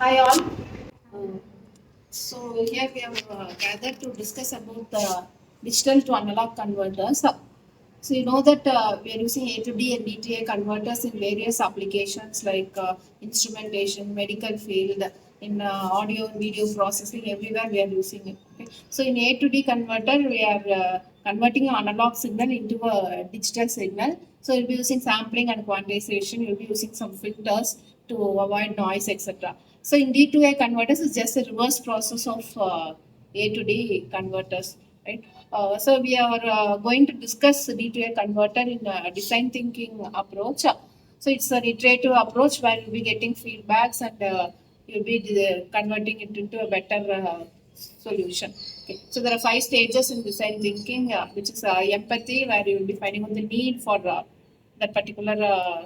Hi all. Uh, so here we have gathered to discuss about digital to analog converters. So you know that we are using A to D and DTA converters in various applications like instrumentation, medical field, in audio and video processing. Everywhere we are using it. Okay? So in A to D converter, we are converting an analog signal into a digital signal. So you'll be using sampling and quantization. You'll be using some filters to avoid noise, etc. So in D to A converters is just a reverse process of A to D converters, right? So we are going to discuss D to A converter in a design thinking approach. So it's an iterative approach where you'll be getting feedbacks and you'll be converting it into a better solution. Okay. So there are 5 stages in design thinking, which is empathy, where you will be finding out the need for that particular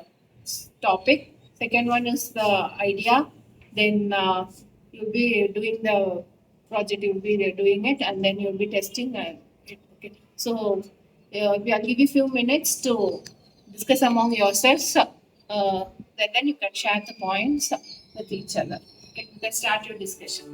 topic. Second one is the idea. Then you'll be doing the project. You'll be doing it, and then you'll be testing it. Okay. So I'll give you a few minutes to discuss among yourselves. Then you can share the points with each other. Okay. Let's start your discussion.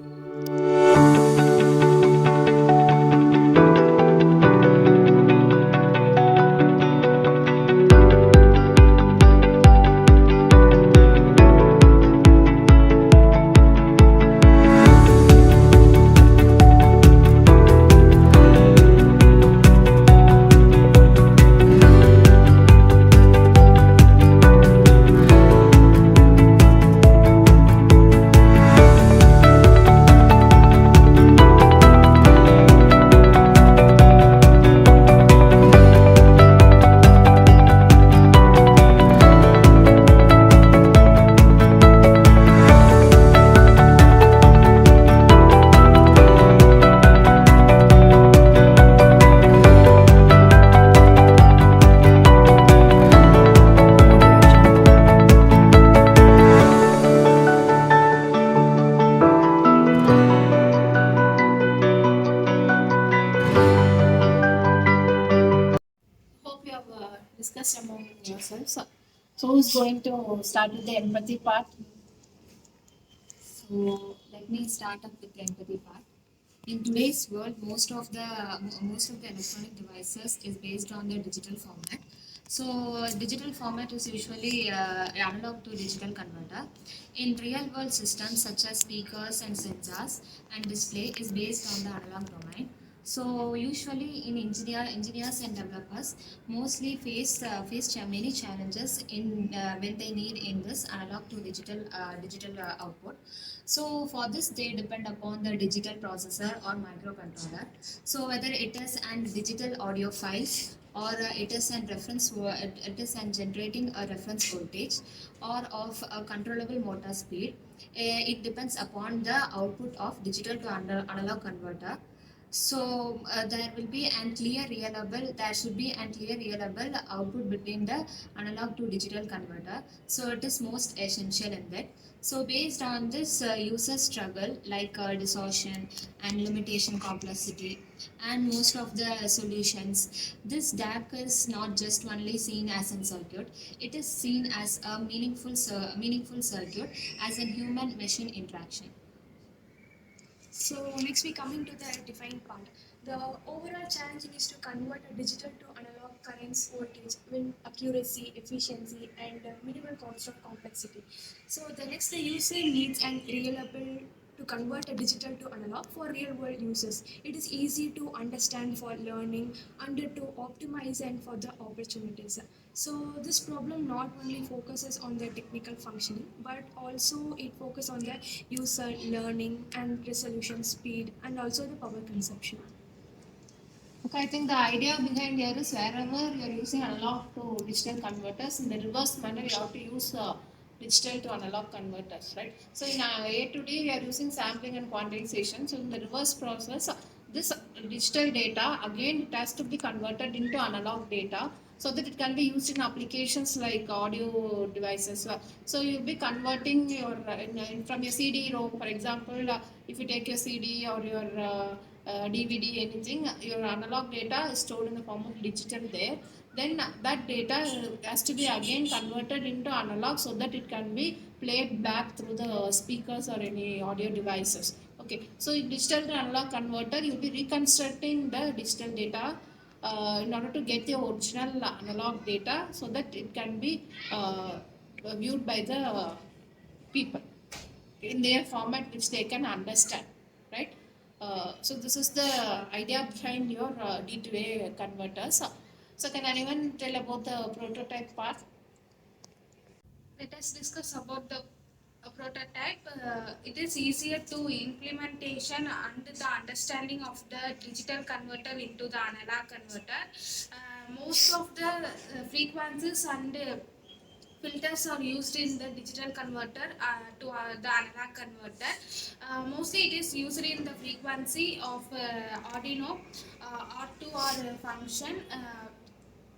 Hope you have discussed among yourselves. So who's going to start with the empathy part? So let me start up with the empathy part. In today's world, most of the electronic devices is based on the digital format. So digital format is usually analog to digital converter. In real world systems such as speakers and sensors and display is based on the analog domain. So usually in engineers and developers mostly face many challenges in when they need in this analog to digital output. So for this, they depend upon the digital processor or microcontroller. So whether it is an digital audio files or it is an generating a reference voltage or of a controllable motor speed. It depends upon the output of digital to analog converter. So there should be an clear reliable output between the analog to digital converter. So it is most essential in that. So based on this, users struggle like distortion and limitation complexity and most of the solutions. This DAC is not just only seen as a circuit, it is seen as a meaningful circuit as a human-machine interaction. So next we coming to the defined part. The overall challenge is to convert a digital to analog currents voltage with accuracy, efficiency and minimal cost of complexity. So the next the user needs an reliable to convert a digital to analog for real world uses. It is easy to understand for learning and to optimize and for the opportunities. So this problem not only focuses on the technical functioning but also it focuses on the user learning and resolution speed and also the power consumption. Okay, I think the idea behind here is wherever you are using analog to digital converters, in the reverse manner, you have to use digital to analog converters, right? So in A to D, we are using sampling and quantization. So in the reverse process, this digital data again it has to be converted into analog data so that it can be used in applications like audio devices. So you'll be converting your from your CD ROM, for example, if you take your CD or your DVD, anything, your analog data is stored in the form of digital there. then that data has to be again converted into analog so that it can be played back through the speakers or any audio devices. Okay, so in digital to analog converter, you'll be reconstructing the digital data in order to get the original analog data so that it can be viewed by the people in their format which they can understand, right? So this is the idea behind your D2A converters. So can anyone tell about the prototype part? Let us discuss about the prototype. It is easier to implementation and the understanding of the digital converter into the analog converter. Most of the frequencies and filters are used in the digital converter to the analog converter. Mostly it is used in the frequency of Arduino R2 or function.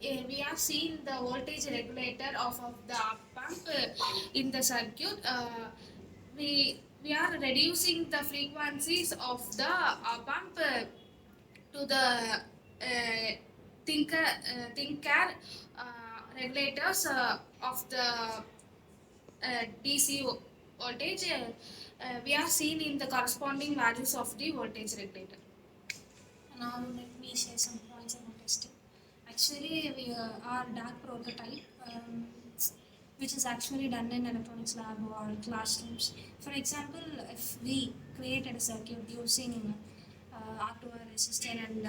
We have seen the voltage regulator of the op amp in the circuit. We are reducing the frequencies of the op amp to the thinker regulators of the DC voltage. We are seen in the corresponding values of the voltage regulator. Now let me share some points about testing. Actually, our DAC prototype, which is actually done in electronics lab or classrooms. For example, if we created a circuit using R2R resistor and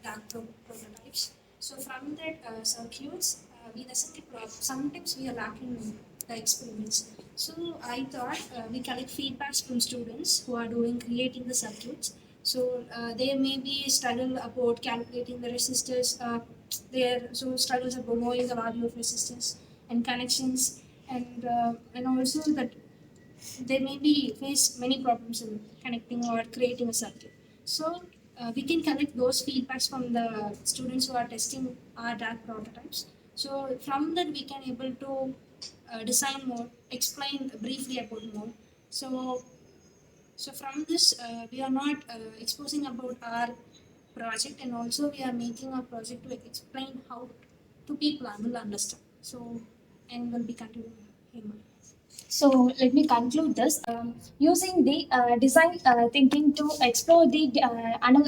DAC prototypes, so from that circuits, we recently sometimes we are lacking the experiments. So I thought we collect feedbacks from students who are doing creating the circuits. So they maybe struggle about calculating the resistors. So struggles about knowing the value of resistance and connections, and also that they maybe face many problems in connecting or creating a circuit. So we can collect those feedbacks from the students who are testing our DAC prototypes. So from that we can able to design more, explain briefly about more. So from this, we are not exposing about our project, and also we are making our project to explain how to people will understand. So, and will be continuing here. So let me conclude this. Using the design thinking to explore the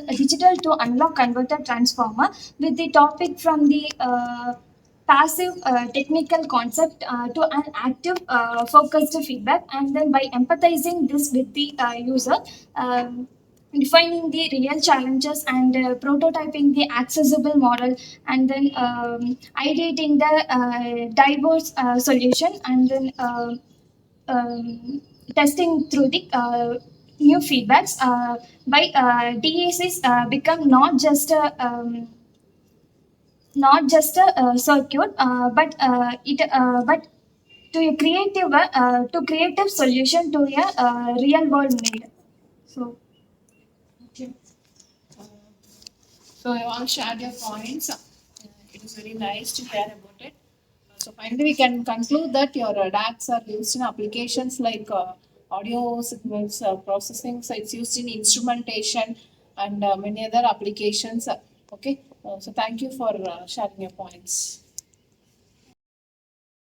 digital to analog converter transformer with the topic from the passive technical concept to an active focused feedback, and then by empathizing this with the user, defining the real challenges and prototyping the accessible model, and then ideating the diverse solution, and then testing through the new feedbacks by DACs become not just a circuit, but to creative solution to a real world need. So Okay. So you all shared your points. It is very nice to hear about it. So finally, we can conclude that your DACs are used in applications like audio signals processing. So it's used in instrumentation and many other applications. Okay. So thank you for sharing your points.